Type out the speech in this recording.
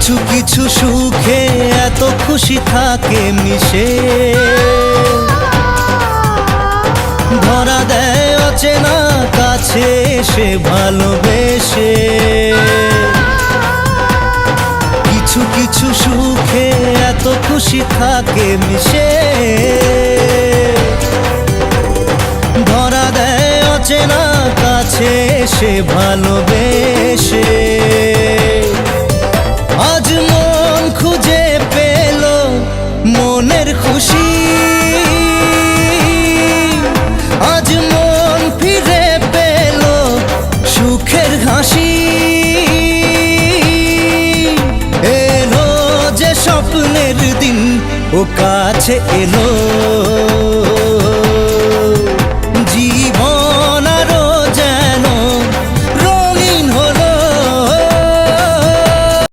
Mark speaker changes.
Speaker 1: কিছু কিছু সুখে এত খুশি থাকে মিশে, ধরা দেয় অচেনা কাছে এসে ভালোবেসে। কিছু কিছু সুখে এত খুশি থাকে মিশে, ধরা দেয় অচেনা কাছে এসে ভালোবেসে। আজ মন খুঁজে পেল মনের খুশি, আজ মন ফিরে পেল সুখের হাসি। এলো যে স্বপ্নের দিন ও কাছে এলো।